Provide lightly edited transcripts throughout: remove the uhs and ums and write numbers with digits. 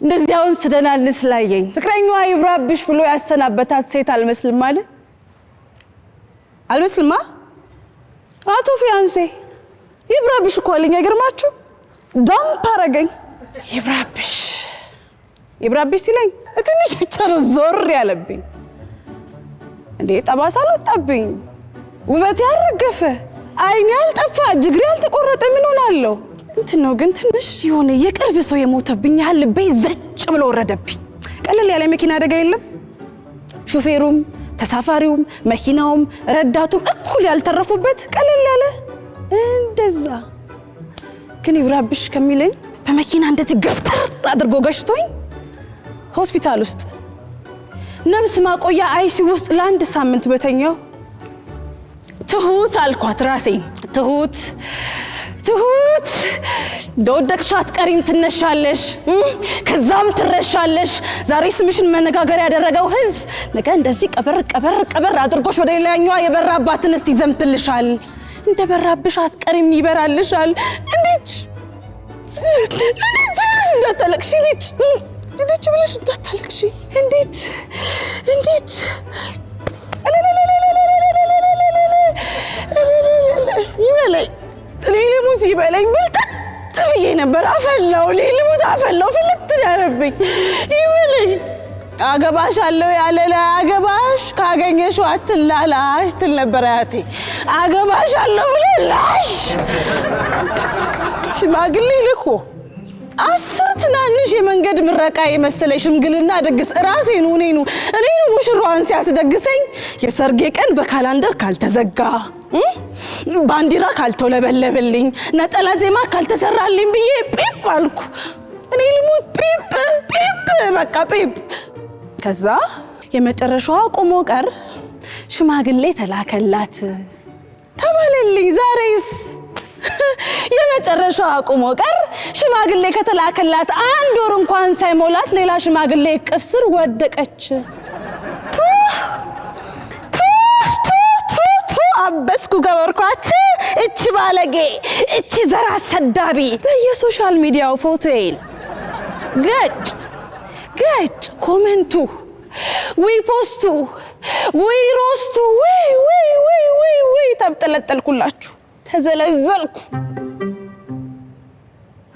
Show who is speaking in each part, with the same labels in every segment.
Speaker 1: እንደዚያውን ስደናንስ ላየኝ ፍቅረኛዋ ይብራብሽ ብሎ ያሰናበታት ሴት አልመስልም ማለት አልመስልማ አቶ ፊያንሴ ይብራብሽ እኮ አለኝ አይገርማችሁ ዳምፕ አረገኝ ይብራብሽ ሲለኝ ትንሽ ብቻ ነው ዞር ያለብኝ እንዴ ጠባሳ አልወጣብኝ ውበት ያረገፈ አይኔ ያልጠፋ ጅግሬ ያልተቆረጠ ምን ሆናለሁ እንትነው ግን ትንሽ የሆነ የቅርብ ሰው የሞተብኝ ያህል በይዘጭ ብሎ ወረደብኝ ቀለል ያለ መኪና አደጋ የለም ሹፌሩም ተሳፋሪውም መኪናውም ረዳቱም እኩል ያልተረፉበት ቀለል ያለ እንደዛ ግን ይብራብሽ ከሚለኝ በመኪና እንደዚህ ገፍተር አድርጎ ገሽቶኝ ሆስፒታል ውስጥ ነብስ ማቆያ አይሲ ውስጥ ለአንድ ሳምንት በተኛው ትሁት አልኳት ራሴን ትሁት ዶደክሻት ቀሪም ትነሻለሽ ከዛም ትረሻለሽ ዛሬ ስምሽን መነጋገር ያደረገው ህዝብ ነገ እንደዚህ ቀበር አድርጎሽ ወደ ሌላኛዋ የበራባትን እስቲ ዘምትልሻል እንደ በራብሽ አትቀሪም ይበራልሻል እንዴት እንዳታለቅሺ እንዴት ብለሽ እንዳታለቅሺ እንዴት ይበለኝ ሊልሙት ይበለኝ ብልጠጥ ብዬ ነበር አፈላው ሊልሙት አፈላው ፍልጥ ያለብኝ ይበለኝ አገባሻለሁ ያለ አገባሽ ካገኘሽው አትላላሽ ትል ነበር አያቴ አገባሻለሁ ብለላሽ ሽማግሌ ልኮ 10 ትናንሽ የመንገድ ምረቃ የመሰለ ሽምግልና ደግስ ራሴን እኔኑ ሙሽራዋን ሲያስደግሰኝ የሰርጌ ቀን በካላንደር ካልተዘጋ ባንዲራ ካልተለበለበልኝ ነጠላ ዜማ ካልተሰራልኝ ብዬ ፒፕ አልኩ እኔ ልሙት ፒፕ በቃ ፒፕ ከዛ የመጨረሻዋ ቆሞ ቀር ሽማግሌ ተላከላት ተባለልኝ ዛሬስ የመጨረሻዋ ቆሞ ቀር ሽማግሌ ከተላከላት አንድ ወር እንኳን ሳይሞላት ሌላ ሽማግሌ እቅፍ ስር ወደቀች አበስኩ ገበርኳች እቺ ባለጌ እቺ ዘራ ሰዳቢ በየሶሻል ሚዲያው ፎቶዬን ገጭ ኮሜንቱ ወይ ፖስቱ ወይ ሮስቱ ወይ ተብጠለጠልኩላችሁ ተዘለዘልኩ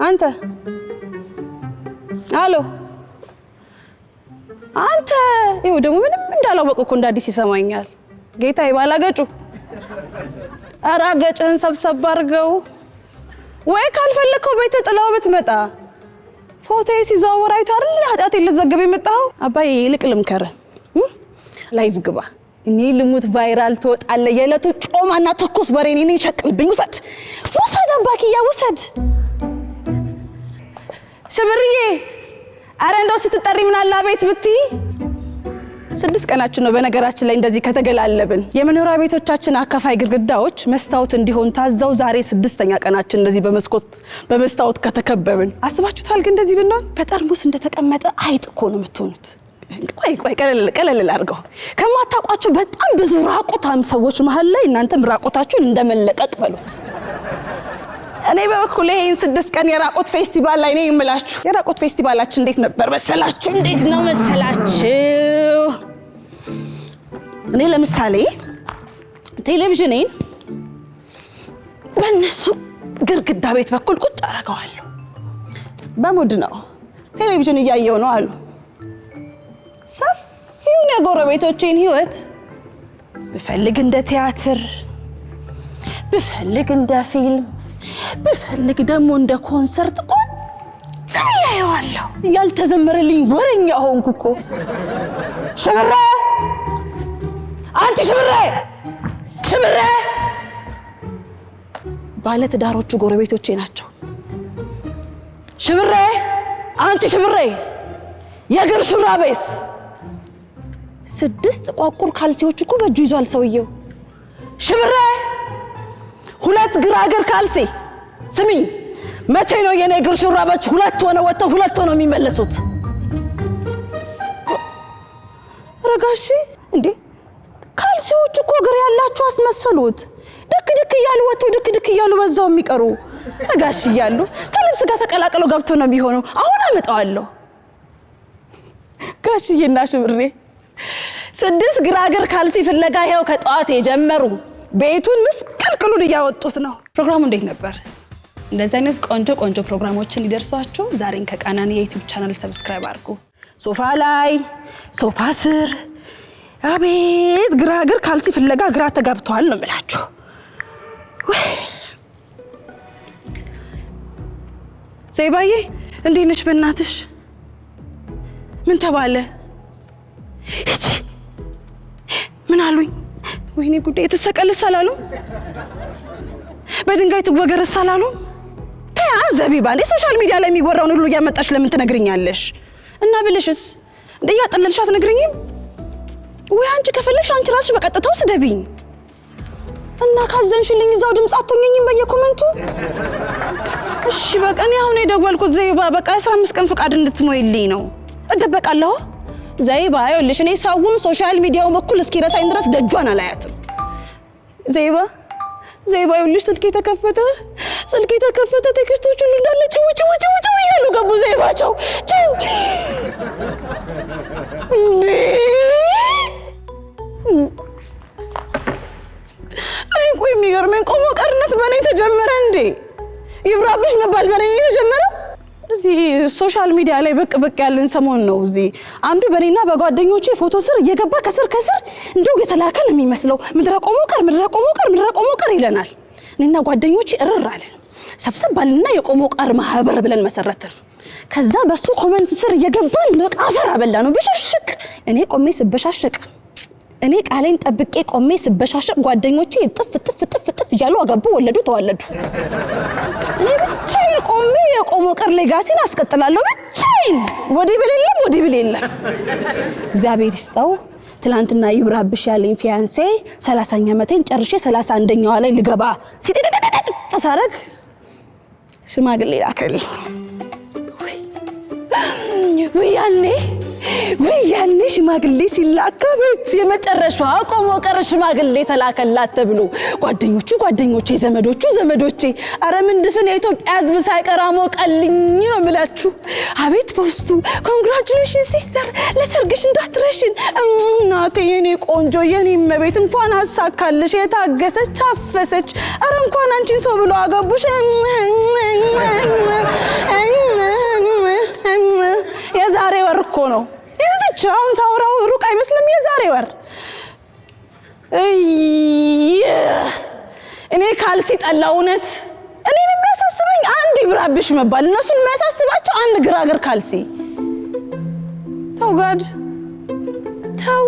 Speaker 1: አንተ አሎ አንተ ይኸው ደግሞ ምንም እንዳላወቀ እኮ እንዳዲስ ይሰማኛል ጌታ ይባላገጩ አራገጭን ሰብሰብ አድርገው ወይ ካልፈለከው ቤት ጥላው ብትመጣ ፎቶዬ ሲዘዋወር አይታርል ኃጢአት ልዘገብ የመጣው አባዬ ይልቅልም ከረ ላይቭ ግባ እኔ ልሙት ቫይራል ተወጣለ የለቱ ጮማና ትኩስ በሬን እኔ ሸቅልብኝ ወሰድ አባኪያ ወሰድ ሽብርዬ አረ እንደው ስትጠሪ ምን አላ ቤት ብቲ 6 ቀናችን ነው በነገራችን ላይ እንደዚህ ከተገላለብን የመኖሪያ ቤቶቻችን አካፋይ ግድግዳዎች መስታወት እንዲሆን ታዛው ዛሬ 6ኛ ቀናችን እንደዚህ በመስታወት ከተከበብን አስባችሁታል ግን እንደዚህ ብንሆን በጠርሙስ እንደተቀመጠ አይጥ እኮ ነው የምትሆኑት ቆይ ቀለል አድርገው ከማታውቋቸው በጣም ብዙ ራቁታም ሰዎች መሃል ላይ እናንተም ራቁታችሁን እንደመለቀቅ በሉት እኔ በበኩሌ ይሄን 6 ቀን የራቁት ፌስቲቫል ላይ ነው የምላችሁ የራቁት ፌስቲቫላችን እንዴት ነበር መሰላችሁ እንዴት ነው መሰላችሁ እኔ ለምሳሌ ቴሌቪዥኔን በእነሱ ግርግዳ ቤት በኩል ቁጭ አደርገዋለሁ በሙድ ነው ቴሌቪዥን እያየው ነው አሉ ሰፊውን የጎረቤቶቼን ህይወት ብፈልግ እንደ ቲያትር ብፈልግ እንደ ፊልም ብፈልግ ደግሞ እንደ ኮንሰርት ቁጭ ያየዋለሁ ያልተዘመረልኝ ወረኛ ሆንኩ እኮ ሽብሬ አንቺ ሽብሬ ባለ ትዳሮቹ ጎረቤቶቼ ናቸው ሽብሬ አንቺ ሽብሬ የእግር ሹራቤስ 6 ቋቁር ካልሲዎች እኮ በእጁ ይዟል ሰውየው ሽብሬ 2 ግራግር ካልሲ ስሚ መቼ ነው የኔ እግር ሹራቦች 2 ሆነው ወጥተው 2 ሆነው የሚመለሱት ረጋሺ እንዴ ካልሲዎች እኮ እግር ያላችሁ አስመሰሉት ድክ እያሉ ወጡ ድክ እያሉ በዛው የሚቀሩ ረጋሺ እያሉ ከልብስ ጋር ተቀላቅለው ገብቶ ነው የሚሆነው አሁን አመጣዋለሁ ጋሽዬና ሽብሬ 6 ግራግር ካልሲ ፍለጋ ይሄው ከጧት የጀመሩ ቤቱን ምስቅልቅሉን እያወጡት ነው ፕሮግራሙ እንዴት ነበር እንደዚህ አይነት ቆንጆ ፕሮግራሞችን ሊደርሷችሁ ዛሬን ከቃናን የዩቲዩብ ቻናል ሰብስክራይብ አድርጉ ሶፋ ላይ ሶፋ ስር አቤት ግራግር ካልሲ ፍለጋ ግራ ተጋብቷል ነው የምላችሁ ዘይባዬ እንዴት ነሽ በእናትሽ ምን ተባለ ምን አሉኝ ወይኔ ጉዴ ተሰቀልስ አላሉ በድንጋይ ትወገረስ አላሉ ዘቢባ እንደ ሶሻል ሚዲያ ላይ የሚወራውን ሁሉ ያመጣሽ ለምን ትነግሪኛለሽ እና ብልሽስ እንደያጠለልሽ አትነግሪኝም ወይ አንቺ ከፈለሽ አንቺ ራስሽ በቀጥታው ስደቢኝ እና ካዘንሽልኝ እዛው ድምጽ አትሆኝኝም በየኮሜንቱ እሺ በቃ እኔ አሁን የደወልኩት ዘይባ በቃ 15 ቀን ፍቃድ እንድትሞይልኝ ነው እደበቃለሁ ዘይባ ይኸውልሽ እኔ ሰውም ሶሻል ሚዲያው በኩል እስኪረሳኝ ድረስ ደጇን አላያትም ዘይባ ይኸውልሽ ስልኬ ተከፈተ ቴክስቶች ሁሉ እንዳለ ጭው ይያሉ ገቡ ዘይባቸው ጭው እኔ ቆይ የሚገርመኝ ቆሞ ቀርነት በኔ ተጀመረ እንዴ ይብራብሽ መባል በኔ ተጀመረው እዚህ ሶሻል ሚዲያ ላይ በቅ ያለን ሰሞን ነው እዚህ አንዱ በኔና በጓደኞቼ ፎቶ ስር እየገባ ከስር እንደው የተላከ ነው የሚመስለው ምድረ ቆሞ ቀር ይለናል እኔና ጓደኞቼ እርራለን ሰብሰብ ባልና የቆሞ ቀር ማህበር ብለን መሰረትን ከዛ በሱ ኮሜንት ስር እየገባን በቃፈር አበላ ነው ብሽሽቅ እኔ ቆሜ ስበሻሽቅ እኔ ቃሌን ጠብቄ ቆሜ ስበሻሽቅ ጓደኞቼ ጥፍ እያሉ አገቡ ወለዱ ተዋለዱ እኔ ብቻዬን ቆሜ የቆሞ ቀር ሌጋሲን አስቀጥላለሁ ብቻዬን ወዲህ ብሌላ እግዚአብሔር ይስጠው ትላንትና ይብራብሽ ያለኝ ፊያንሴ 30ኛ ዓመቴን ጨርሼ 31ኛዋ ላይ ልገባ ሲደደደደ ተሳረግ ሽማግሌ ላከልኝ ወያኔ ሽማግሌ ሲላካ ቤት የመጨረሻው ቆሞ ቀር ሽማግሌ ተላከላት ተብሎ ጓደኞቼ ዘመዶቼ አረ ምን ድፍን የኢትዮጵያ ሕዝብ ሳይቀራሞ ቀልኝ ነው የምላችሁ አቤት ፖስቱ ኮንግራቹሌሽን ሲስተር ለሰርግሽ እንዳትረሽን እናቴ የኔ ቆንጆ የኔ መቤት እንኳን አሳካልሽ የታገሰች አፈሰች አረ እንኳን አንቺን ሰው ብሎ አገቡሽ የዛሬ ወር እኮ ነው የዚቻውን ሳውራው ሩቅ አይመስልም የዛሬ ወር እኔ ካልሲ ጠላውነት እኔን የሚያሳስበኝ አንድ ይብራብሽ መባል እነሱን የሚያሳስባቸው አንድ ግራግር ካልሲ ተው ጋድ ተው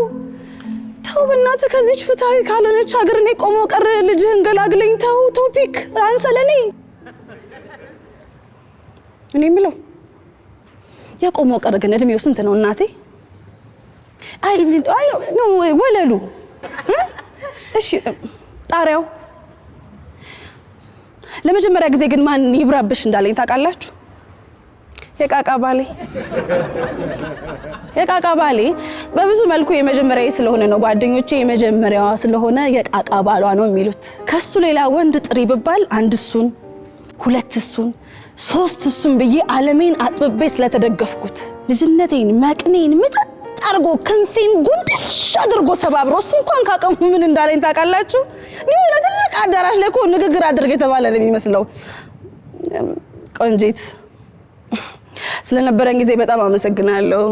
Speaker 1: በእናትህ ከዚች ፍትሃዊ ካልሆነች ሀገር እኔ ቆሞ ቀር ልጅህን ገላግለኝ ተው ቶፒክ አንሰለኔ እኔ የምለው የቆሞ ቀር ግን እድሜው ስንት ነው እናቴ አይ ነው ወለሉ እሺ ጣሪያው ለመጀመሪያ ጊዜ ግን ማን ይብራብሽ እንዳለኝ ታውቃላችሁ የቃቃ ባሌ በብዙ መልኩ የመጀመሪያዬ ስለሆነ ነው ጓደኞቼ የመጀመሪያዋ ስለሆነ የቃቃ ባሏ ነው የሚሉት ከሱ ሌላ ወንድ ጥሪ ብባል አንድ እሱን ሁለት እሱን ሶስት እሱን ብዬ ዓለሜን አጥብቤ ስለተደገፍኩት ልጅነቴን መቅኔን ምጥጥ አድርጎ ክንፌን ጉንድሽ አድርጎ ሰባብሮ እሱ እንኳን ካቀሙ ምን እንዳለኝ ታውቃላችሁ የሆነ ትልቅ አዳራሽ ላይ እኮ ንግግር አድርገ የተባለ ነው የሚመስለው ቆንጂት ስለነበረን ጊዜ በጣም አመሰግናለሁ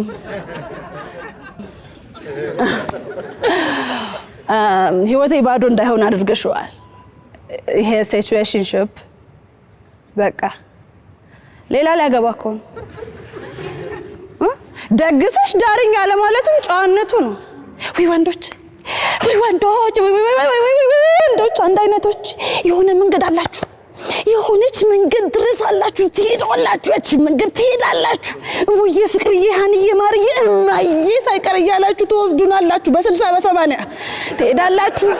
Speaker 1: ህይወቴ ባዶ እንዳይሆን አድርገሽዋል ይሄ ሲቹዌሽንሺፕ በቃ ሌላ ሊያገባ እኮ ነው። ደግሰሽ ዳርኛ ለማለትም ጨዋነቱ ነው። ወይ ወንዶች አንድ አይነቶች የሆነ መንገድ አላችሁ፣ የሆነች መንገድ ድረስ አላችሁ፣ ትሄዳላችሁ፣ ያቺ መንገድ ትሄዳላችሁ። ወይ ፍቅርዬ፣ ሀንዬ፣ ማርዬ፣ እማዬ ሳይቀር እያላችሁ ትወስዱናላችሁ። በ60 በ80 ትሄዳላችሁ።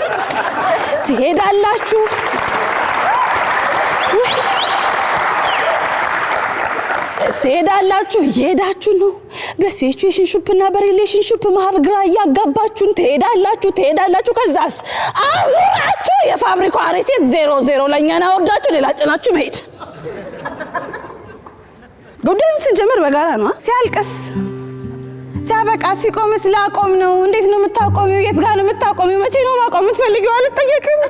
Speaker 1: እየሄዳችሁ ነው። በሲቹዌሽንሺፕ እና በሪሌሽንሺፕ መሀል ግራ እያጋባችሁን ትሄዳላችሁ። ከዛስ አዙራችሁ የፋብሪካው ሪሴት 00 ለኛ ነው ወርዳችሁ ሌላ ጭናችሁ መሄድ። ጉዳዩን ስንጀምር በጋራ ነው። ሲያልቅስ ሲያበቃ ሲቆምስ ላቆም ነው። እንዴት ነው የምታቆሚው? የት ጋር ነው የምታቆሚው? መቼ ነው ማቆም የምትፈልጊው? አልጠየቅም።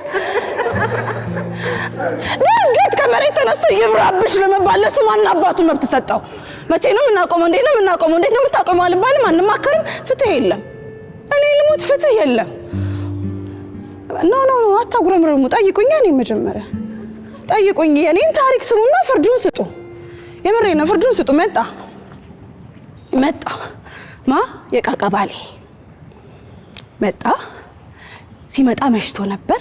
Speaker 1: ድንገት ከመሬት ተነስቶ ይብራብሽ ለመባል ለሱ ማን አባቱ መብት ሰጠው? መቼ ነው የምናቆመው? እንዴት ነው የምናቆመው? እንዴት ነው የምታቆመው አልባልም። አንማከርም። ፍትህ የለም። እኔ ልሞት ፍትህ የለም። ኖ አታጉረምርሙ። ጠይቁኝ። እኔ መጀመሪያ ጠይቁኝ። የኔን ታሪክ ስሙና ፍርዱን ስጡ። የምሬ ነው። ፍርዱን ስጡ። መጣ የቃቃ ባሌ መጣ። ሲመጣ መሽቶ ነበር።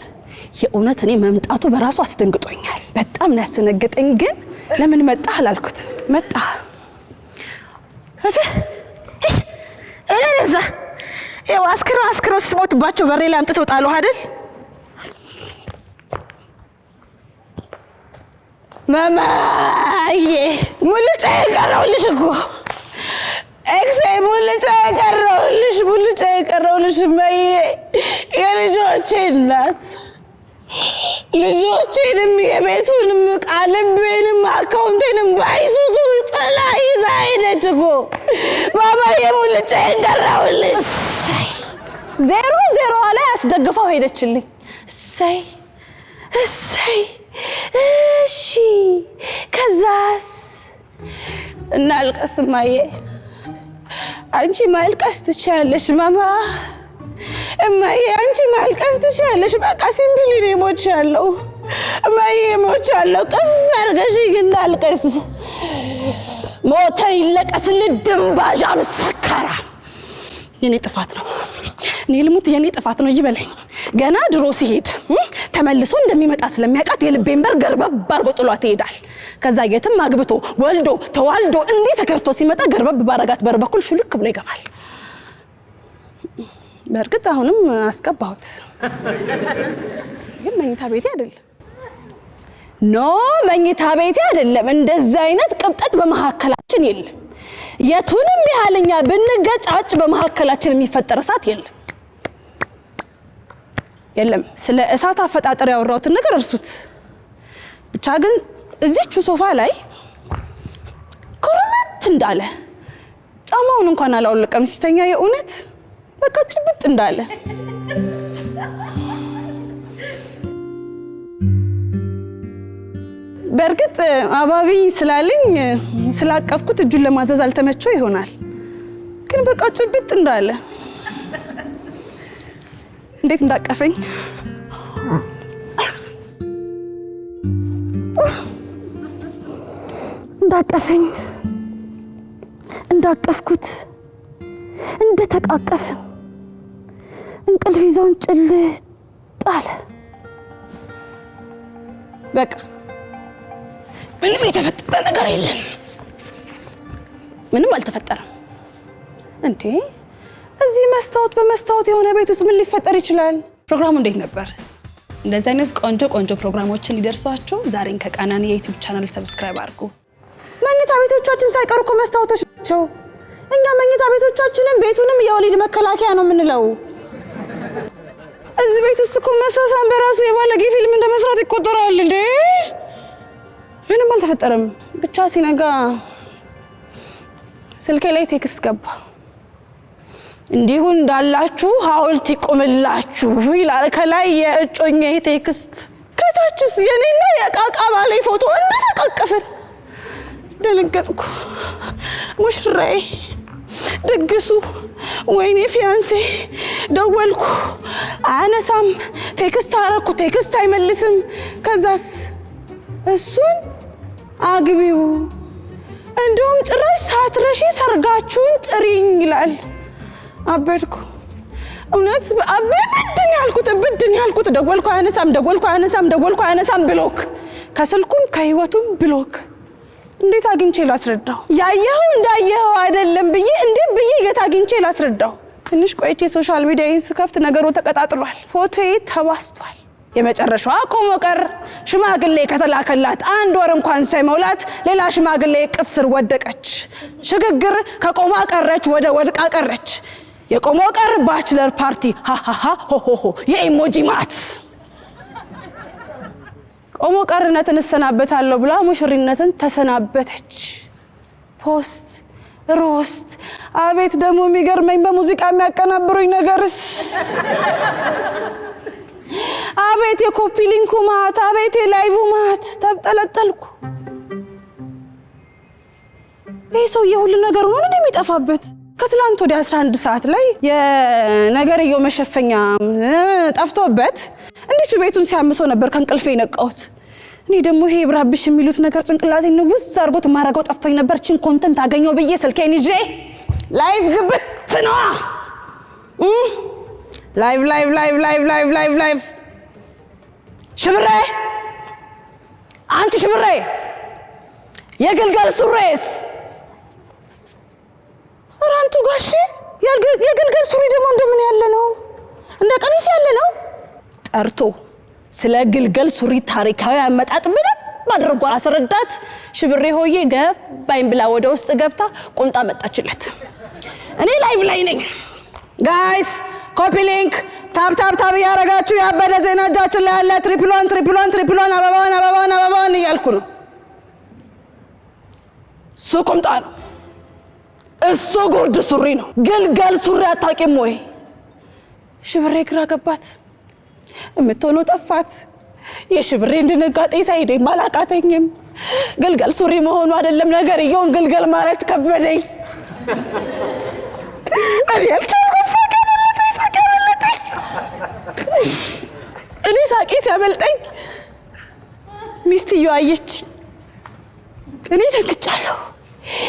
Speaker 1: የእውነት እኔ መምጣቱ በራሱ አስደንግጦኛል። በጣም ነው ያስደነገጠኝ። ግን ለምን መጣ አላልኩት። መጣ እዛ አስክረው ሲሞቱባቸው በሬ ላይ አምጥተው ጣሉ አይደል? ማማዬ ሙልጫ የቀረውልሽ እኮ ሙልጫ የቀረውልሽ ማዬ፣ የልጆቼ እናት፣ ልጆቼንም የቤቱንም ቃልቤንም አካውንቴንም ባይሱሱ ጥላ ይዛ ሄደች እኮ ማማዬ። ሙልጫ የቀረውልሽ 00 ላይ አስደግፈው ሄደችልኝ። እሰይ እሺ። ከዛስ እናልቀስ ማዬ። አንቺ ማልቀስ ትችያለሽ ማማ። እማዬ አንቺ ማልቀስ ትችያለሽ። በቃ ሲምፕሊ ነው ሞቻለሁ እማዬ፣ ሞቻለሁ። ቀስ አድርገሽ እንዳልቀስ። ሞተ ይለቀስ ልድምባዣም ሰከራ። የኔ ጥፋት ነው። እኔ ልሙት፣ የኔ ጥፋት ነው ይበለኝ። ገና ድሮ ሲሄድ ተመልሶ እንደሚመጣ ስለሚያውቃት የልቤን በር ገርበብ አድርጎ ጥሏት ይሄዳል። ከዛ የትም አግብቶ ወልዶ ተዋልዶ እንዴ ተከርቶ ሲመጣ ገርበብ ባረጋት በር በኩል ሹልክ ብሎ ይገባል። በእርግጥ አሁንም አስገባሁት፣ ግን መኝታ ቤቴ አይደለም። መኝታ ቤቴ አይደለም። እንደዛ አይነት ቅብጠት በመሐከላችን የለም። የቱንም ያህልኛ ብንገጫጭ በመሐከላችን የሚፈጠር እሳት የለም። ስለ እሳት አፈጣጠር ያወራሁትን ነገር እርሱት። ብቻ ግን እዚህቹ ሶፋ ላይ ኩርምት እንዳለ ጫማውን እንኳን አላወለቀም ሲተኛ። የእውነት በቃ ጭብጥ እንዳለ በእርግጥ አባቢ ስላለኝ ስላቀፍኩት እጁን ለማዘዝ አልተመቸው ይሆናል። ግን በቃ ጭብጥ እንዳለ እንዴት እንዳቀፈኝ እንዳቀፍኩት እንደተቃቀፍን እንቅልፍ ይዘውን ጭልጥ አለ። በቃ ምንም የተፈጠረ ነገር የለም። ምንም አልተፈጠረም። እንዴ እዚህ መስታወት በመስታወት የሆነ ቤት ውስጥ ምን ሊፈጠር ይችላል? ፕሮግራሙ እንዴት ነበር? እንደዚህ አይነት ቆንጆ ፕሮግራሞችን ሊደርሷችሁ ዛሬን ከቃናን የዩቲዩብ ቻናል ሰብስክራይብ አድርጉ። መኝታ ቤቶቻችን ሳይቀሩ እኮ መስታወቶች ናቸው። እኛ መኝታ ቤቶቻችንን ቤቱንም የወሊድ መከላከያ ነው የምንለው። እዚህ ቤት ውስጥ እኮ መሳሳም በራሱ የባለጌ ፊልም እንደመስራት ይቆጠራል እንዴ? ምንም አልተፈጠረም። ብቻ ሲነጋ ስልኬ ላይ ቴክስት ገባ። እንዲሁ እንዳላችሁ ሐውልት ይቆምላችሁ ይላል ከላይ የእጮኛዬ ቴክስት። ከታችስ የኔና የቃቃ ባሌ ፎቶ እንደተቃቀፈን ደነገጥኩ። ሙሽራዬ፣ ድግሱ፣ ወይኔ ፊያንሴ። ደወልኩ፣ አያነሳም። ቴክስት አረኩ፣ ቴክስት አይመልስም። ከዛስ እሱን አግቢው እንደውም ጭራሽ ሳትረሺ ሰርጋችሁን ጥሪኝ ይላል። አበድኩ እውነት ብድን ያልኩት ደወልኩ አያነሳም ብሎክ ከስልኩም ከህይወቱም ብሎክ። እንዴት አግኝቼ ላስረዳው? ያየው እንዳየው አይደለም ብዬ እንዴት ብዬ የታግኝቼ ላስረዳው? ትንሽ ቆይቼ ሶሻል ሚዲያን ስከፍት ነገሩ ተቀጣጥሏል። ፎቶዬ ተባስቷል። የመጨረሻዋ ቆሞ ቀር ሽማግሌ ከተላከላት 1 ወር እንኳን ሳይሞላት ሌላ ሽማግሌ ቅፍ ስር ወደቀች። ሽግግር ከቆማ ቀረች ወደ ወድቃ ቀረች። የቆሞ ቀር ባችለር ፓርቲ ሃሃሃ ሆሆሆ የኢሞጂ ማት። ቆሞ ቀርነትን እሰናበታለሁ ብላ ሙሽሪነትን ተሰናበተች። ፖስት ሮስት አቤት ደግሞ የሚገርመኝ በሙዚቃ የሚያቀናብሩኝ ነገርስ አቤት የኮፒ ሊንኩ ማት አቤት የላይቭ ማት። ተብጠለጠልኩ። ይሄ ሰውዬ ሁሉ ነገር ሆኖ ነው የሚጠፋበት። ከትላንት ወደ 11 ሰዓት ላይ የነገርየው መሸፈኛ ጠፍቶበት እንዴት ቤቱን ሲያምሰው ነበር ከእንቅልፌ የነቃሁት። እኔ ደግሞ ይሄ ብራብሽ የሚሉት ነገር ጭንቅላቴን ንውስ አድርጎት ማረጋው ጠፍቶኝ ነበር። ቺን ኮንተንት አገኘው ብዬ ስልኬን ይዤ ላይቭ ግብት ነው። ላይቭ ሽብሬ አንቺ ሽብሬ የግልገል ሱሬስ ራንቱ ጋሽ የግልገል ሱሪ ደግሞ እንደምን ያለ ነው? እንደ ቀሚስ ያለ ነው። ጠርቶ ስለ ግልገል ሱሪ ታሪካዊ አመጣጥ በደንብ አድርጎ አስረዳት። ሽብሬ ሆዬ ገባኝ ብላ ወደ ውስጥ ገብታ ቁምጣ መጣችለት። እኔ ላይቭ ላይ ነኝ ጋይስ። ኮፒ ሊንክ ታብ ያረጋችሁ ያበደ ዜና እጃችን ላይ ያለ ትሪፕሎን አበባውን እያልኩ ነው። እሱ ቁምጣ ነው፣ እሱ ጉርድ ሱሪ ነው። ግልገል ሱሪ አታውቂም ወይ? ሽብሬ ግራ ገባት። የምትሆነው ጠፋት። የሽብሬ እንድንጋጤ ሳይደኝ ባላቃተኝም ግልገል ሱሪ መሆኑ አይደለም ነገርየውን ግልገል ማለት ከበደኝ። እኔ ሳቄ ሲያመልጠኝ ሚስትየው አየች። እኔ ደንግጫለሁ።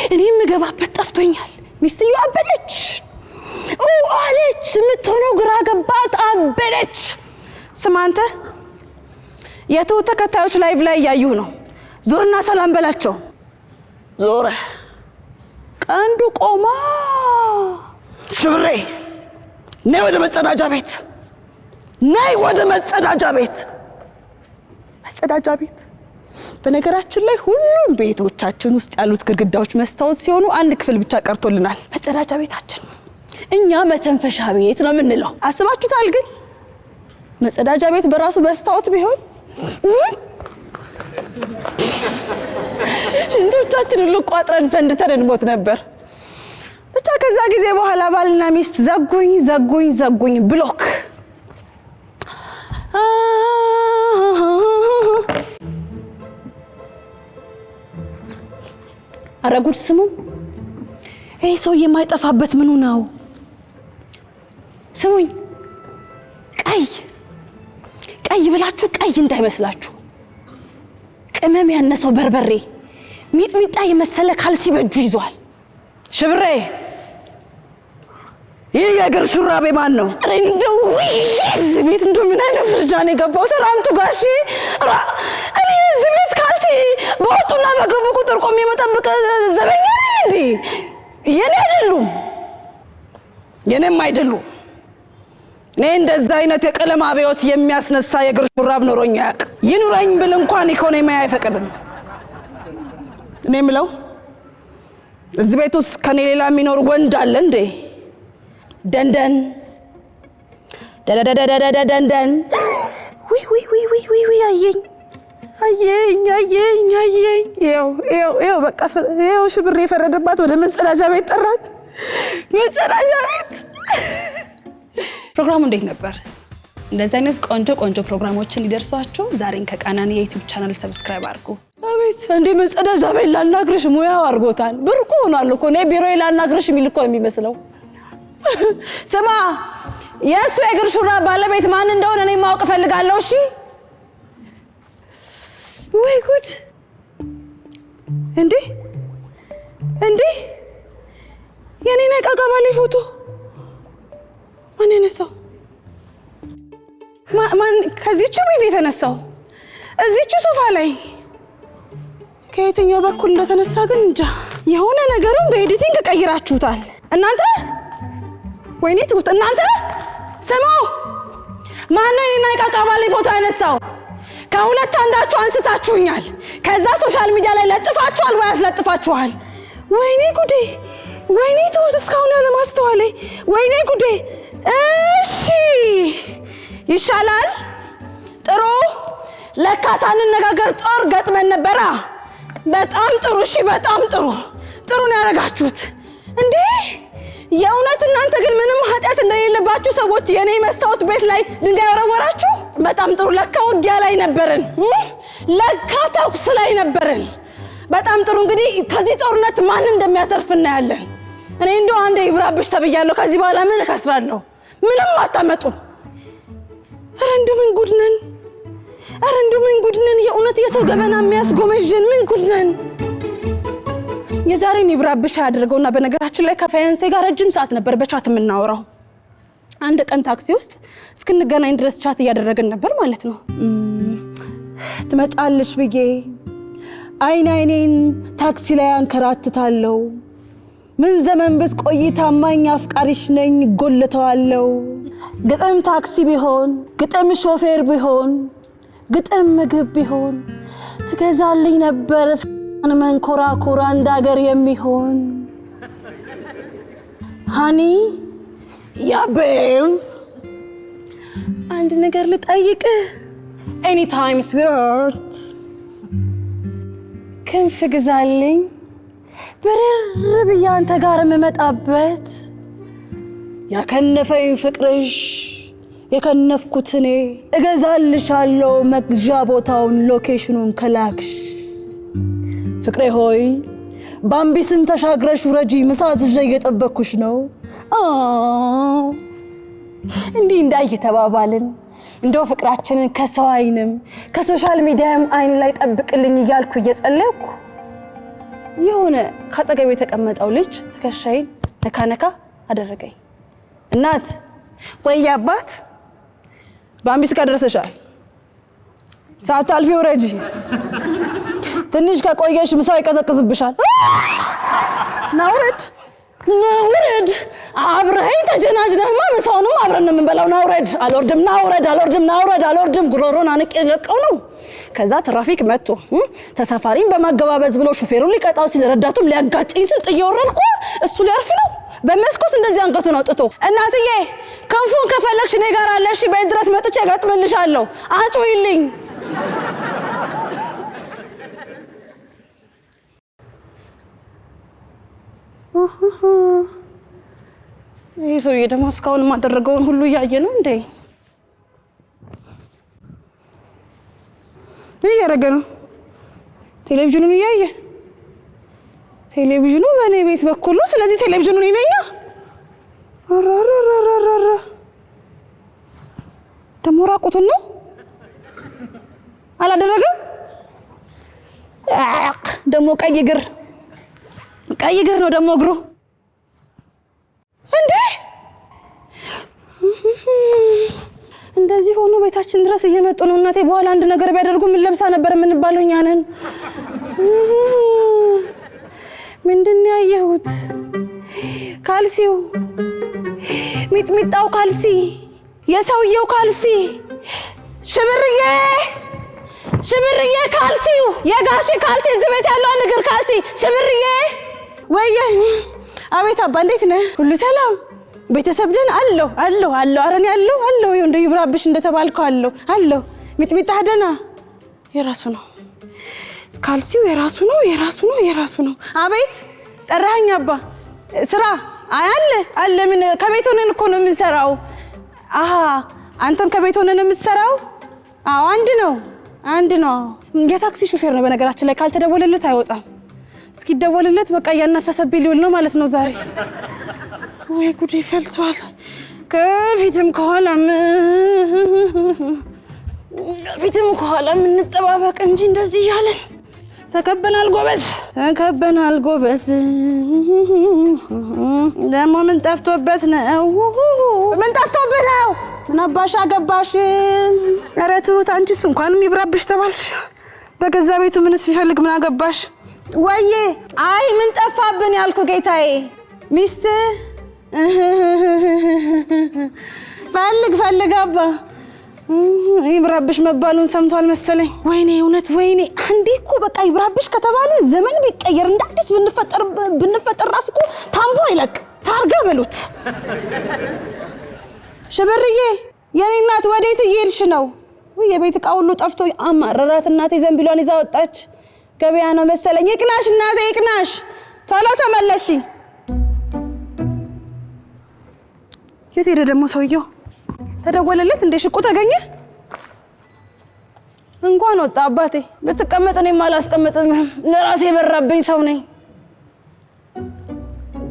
Speaker 1: እኔ የምገባበት ጠፍቶኛል። ሚስትየው አበደች አለች። የምትሆነው ግራ ገባት፣ አበደች። ስማ አንተ የቱ ተከታዮች ላይቭ ላይ ያዩህ ነው። ዞርና ሰላም በላቸው። ዞረ ቀንዱ ቆማ ሽብሬ ነይ ወደ መጸዳጃ ቤት፣ ነይ ወደ መጸዳጃ ቤት። መጸዳጃ ቤት በነገራችን ላይ ሁሉም ቤቶቻችን ውስጥ ያሉት ግድግዳዎች መስታወት ሲሆኑ አንድ ክፍል ብቻ ቀርቶልናል። መጸዳጃ ቤታችን እኛ መተንፈሻ ቤት ነው የምንለው። አስባችሁታል? ግን መጸዳጃ ቤት በራሱ መስታወት ቢሆን ሽንቶቻችን ሁሉ ቋጥረን ፈንድተን እንሞት ነበር። ብቻ ከዛ ጊዜ በኋላ ባልና ሚስት ዘጉኝ ብሎክ። አረጉድ ስሙ። ይሄ ሰው የማይጠፋበት ምኑ ነው? ስሙኝ፣ ቀይ ብላችሁ ቀይ እንዳይመስላችሁ። ቅመም ያነሰው በርበሬ ሚጥሚጣ የመሰለ ካልሲ በእጁ ይዟል። ሽብሬ ይህ የእግር ሹራቤ ማን ነው? እንደው እዚህ ቤት እንደው ምን አይነት ፍርጃን የገባው ተራንቱ ጋሼ። እኔ እዚህ ቤት ካልሲ በወጡና በገቡ ቁጥር ቆሜ መጠበቅ ዘበኛ ነኝ እንዴ? የኔም አይደሉም። እኔ እንደዛ አይነት የቀለም አብዮት የሚያስነሳ የእግር ሹራብ ኖሮኝ አያውቅም። ይኑረኝ ብል እንኳን ኢኮኖሚ አይፈቅድም። እኔ የምለው እዚህ ቤት ውስጥ ከኔ ሌላ የሚኖር ወንድ አለ እንዴ? ደንደን ዊ አየኝ። ይኸው በቃ ይኸው ሽብሬ የፈረደባት ወደ መጸዳጃ ቤት ጠራት። መጸዳጃ ቤት። ፕሮግራሙ እንዴት ነበር? እንደዚህ አይነት ቆንጆ ፕሮግራሞችን እንዲደርሷችሁ ዛሬን ከቃናን የዩቲዩብ ቻናል ሰብስክራይብ አድርጉ። አቤት እንዴ መጸዳጃ ቤት ላናግርሽ ሙያው አድርጎታል። ብርቁ ሆኗል እኮ ነው ቢሮዬ ላናግርሽ የሚል እኮ ነው የሚመስለው። ስማ የእሱ የእግር ሹራብ ባለቤት ማን እንደሆነ እኔ ማወቅ እፈልጋለሁ። እሺ ወይ ጉድ! እንዴ እንዴ የኔን ዕቃ ባሌ ፎቶ ማን ያነሳው? ማን ከዚህች ቤት የተነሳው? እዚህች ሶፋ ላይ ከየትኛው በኩል እንደተነሳ ግን እንጃ። የሆነ ነገሩን በኤዲቲንግ ቀይራችሁታል እናንተ። ወይኔ ትውት እናንተ ስሙ። ማን ነው የኔን ዕቃ ባሌ ፎቶ ያነሳው? ከሁለት አንዳችሁ አንስታችሁኛል። ከዛ ሶሻል ሚዲያ ላይ ለጥፋችኋል ወይ አስለጥፋችኋል? ወይኔ ጉዴ! ወይኔ ትውት እስካሁን ያለ ማስተዋሌ። ወይኔ ጉዴ! እሺ ይሻላል። ጥሩ ለካ ሳንነጋገር ጦር ገጥመን ነበራ። በጣም ጥሩ። እሺ በጣም ጥሩ ነው ያደረጋችሁት። እንዴ የእውነት እናንተ ግን ምንም ኃጢአት እንደሌለባችሁ ሰዎች የኔ መስታወት ቤት ላይ ድንጋይ ወረወራችሁ። በጣም ጥሩ። ለካ ውጊያ ላይ ነበርን። ለካ ተኩስ ላይ ነበርን። በጣም ጥሩ። እንግዲህ ከዚህ ጦርነት ማን እንደሚያተርፍ እናያለን። እኔ እንደው አንዴ ይብራብሽ ተብያለሁ። ከዚህ በኋላ ምን እከስራለሁ? ምንም አታመጡም። ኧረ እንደው ምን ጉድ ነን! ኧረ እንደው ምን ጉድ ነን! የእውነት የሰው ገበና የሚያስጎመዥን ምን ጉድ ነን! የዛሬን ይብራብሽ ያደረገውና በነገራችን ላይ ከፋያንሴ ጋር ረጅም ሰዓት ነበር በቻት የምናወራው። አንድ ቀን ታክሲ ውስጥ እስክንገናኝ ድረስ ቻት እያደረግን ነበር ማለት ነው። ትመጫለሽ ብዬ አይኔን ታክሲ ላይ አንከራትታለሁ። ምን ዘመን ብትቆይ ታማኝ አፍቃሪሽ ነኝ ጎልተዋለሁ። ግጥም ታክሲ ቢሆን፣ ግጥም ሾፌር ቢሆን፣ ግጥም ምግብ ቢሆን ትገዛልኝ ነበር መንኮራኩራ እንዳገር የሚሆን ሃኒ ያ ቤብ አንድ ነገር ልጠይቅ። ኤኒታይም ስዊትሃርት ክንፍ ግዛልኝ በረር ብዬ አንተ ጋር የምመጣበት ያከነፈኝ ፍቅርሽ የከነፍኩት እኔ እገዛልሻለሁ መግዣ ቦታውን ሎኬሽኑን ከላክሽ። ፍቅሬ ሆይ ባምቢስን ተሻግረሽ ውረጂ ምሳ አዝዤ እየጠበኩሽ ነው። እንዲህ እንዳይተባባልን እንደው ፍቅራችንን ከሰው አይንም ከሶሻል ሚዲያም አይን ላይ ጠብቅልኝ እያልኩ እየጸለይኩ የሆነ ካጠገቤ የተቀመጠው ልጅ ትከሻዬን ነካ አደረገኝ። እናት ወይ አባት ባምቢስ ጋር ደርሰሻል፣ ሳታልፊ ውረጂ፣ ትንሽ ከቆየሽ ምሳው ይቀዘቅዝብሻል። ናውረድ አብረኸኝ ተጀናጅነህማ ምሳውንም አብረን ነው የምንበላው። ናውረድ አልወርድም ጉሮሮን አንቄ ለቀው ነው። ከዛ ትራፊክ መጥቶ ተሳፋሪን በማገባበዝ ብሎ ሹፌሩን ሊቀጣው ሲል ረዳቱም ሊያጋጭኝ ሲል ጥዬ ወረድኩ። እሱ ሊያርፍ ነው በመስኮት እንደዚህ አንገቱን አውጥቶ። እናትዬ ክንፉን ከፈለግሽ እኔ ጋር አለ። እሺ ቤት ድረስ መጥቼ እገጥምልሻለሁ። አጩይልኝ። ይሄ ሰውዬ ደግሞ እስካሁን የማደረገውን ሁሉ እያየ ነው እንዴ? ምን እያደረገ ነው? ቴሌቪዥኑን እያየ። ቴሌቪዥኑ በእኔ ቤት በኩል ነው። ስለዚህ ቴሌቪዥኑን ይነኛ። አራራራራራ ደግሞ ራቁቱን ነው አላደረገም። ደግሞ ቀይ እግር ነው ደግሞ እግሩ እንዴ! እንደዚህ ሆኖ ቤታችን ድረስ እየመጡ ነው። እናቴ በኋላ አንድ ነገር ቢያደርጉ ምን ለብሳ ነበር የምንባለው እኛ ነን። ምንድን ነው ያየሁት? ካልሲው፣ ሚጥሚጣው ካልሲ፣ የሰውየው ካልሲ፣ ሽብርዬ ካልሲው፣ የጋሼ ካልሲ፣ እዚህ ቤት ያለው እግር ካልሲ፣ ሽብርዬ ወየ። አቤት አባ እንዴት ነህ? ሁሉ ሰላም? ቤተሰብ ደህና? አለሁ። ኧረ እኔ አለሁ። እንደ ይብራብሽ እንደተባልከው አለሁ። ሚጥሚጣ ደህና? የራሱ ነው ካልሲው፣ የራሱ ነው። አቤት ጠራኸኝ አባ? ስራ አለ። ምን ከቤት ሆነን እኮ ነው የምንሰራው። አሃ አንተም ከቤት ሆነን የምትሰራው? አዎ አንድ ነው። የታክሲ ሹፌር ነው በነገራችን ላይ። ካልተደወለለት አይወጣም። እስኪደወልለት በቃ እያናፈሰብኝ ሊውል ነው ማለት ነው ዛሬ። ወይ ጉዴ ፈልቷል። ከፊትም ከኋላም እንጠባበቅ እንጂ እንደዚህ ያለን ተከበናል ጎበዝ ደሞ ምን ጠፍቶበት ነው ምን አባሽ አገባሽ ኧረ ትሁት አንቺስ እንኳንም ይብራብሽ ተባልሽ በገዛ ቤቱ ምንስ ቢፈልግ ምን አገባሽ ወዬ አይ ምን ጠፋብን ያልኩ ጌታዬ ሚስት ፈልግ አባ ይብራብሽ መባሉን ሰምቷል መሰለኝ ወይኔ እውነት ወይኔ አንዴ እኮ በቃ ይብራብሽ ከተባለ ዘመን ቢቀየር እንዳዲስ ብንፈጠር ራስ እኮ ታምቦ ይለቅ ታርጋ በሉት ሽብርዬ የኔ እናት ወዴት እየሄድሽ ነው ወይ የቤት ዕቃ ሁሉ ጠፍቶ አማረራት እናቴ ዘንቢሏን ይዛ ወጣች ገበያ ነው መሰለኝ ይቅናሽ እናቴ ይቅናሽ ቶሎ ተመለሺ የት ሄደ ደግሞ ሰውየው ተደወለለት እንደ ሽቁ ተገኘ እንኳን ወጣ አባቴ ብትቀመጥ እኔም አላስቀምጥም ለራሴ በራብኝ ሰው ነኝ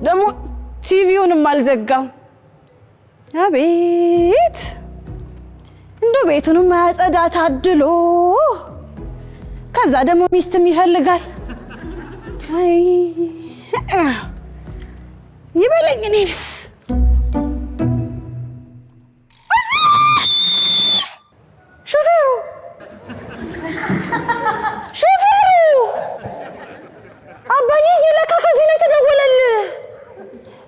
Speaker 1: ደግሞ ቲቪውንም አልዘጋም አቤት እንዶ ቤቱንም ማያጸዳ ታድሎ ከዛ ደግሞ ሚስትም ይፈልጋል አይ ይበለኝ እኔስ ሾፌሩ አባዬ የለካ ከዚህ ነው ተደወለልህ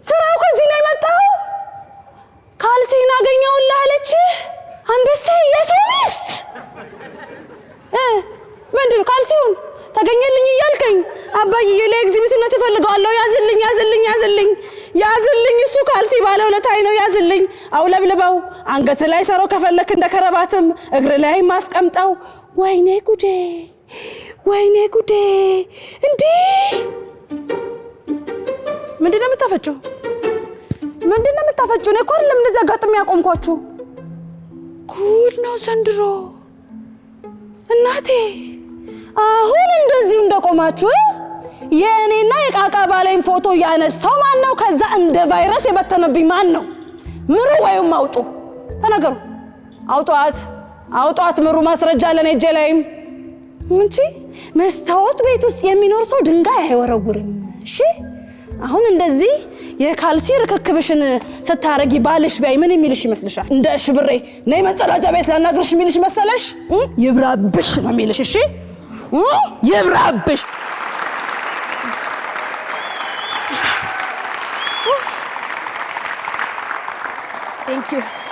Speaker 1: ስራው ከዚህ ነው የመጣው ካልሲን አገኘውልህ አለች አንበሳ የሰው ሚስት ምንድነው ካልሲውን ተገኘልኝ እያልከኝ አባዬ ለኤግዚቢትነት እፈልጋለሁ ያዝልኝ እሱ ካልሲ ባለውለታይ ነው ያዝልኝ አውለብልበው አንገት ላይ ሰረው ከፈለክ እንደ ከረባትም እግር ላይ ማስቀምጠው ወይኔ ጉዴ እንዴ ምንድነው የምታፈጩው ነው እኮ አይደለም እንደዛ ጋጥም ያቆምኳችሁ ጉድ ነው ዘንድሮ እናቴ አሁን እንደዚህ እንደቆማችሁ የኔና የቃቃ ባለኝ ፎቶ ያነሳው ማን ነው ከዛ እንደ ቫይረስ የበተነብኝ ማን ነው ምሩ ወይም አውጡ ተናገሩ አውጧት ምሩ ማስረጃ ለኔ እጄ ላይም እንጂ መስታወት ቤት ውስጥ የሚኖር ሰው ድንጋይ አይወረውርም እሺ አሁን እንደዚህ የካልሲ ርክክብሽን ስታረጊ ባልሽ ቢያይ ምን የሚልሽ ይመስልሻል እንደ ሽብሬ ነይ መጸዳጃ ቤት ላናግርሽ የሚልሽ መሰለሽ ይብራብሽ ነው የሚልሽ እሺ ይብራብሽ Thank you.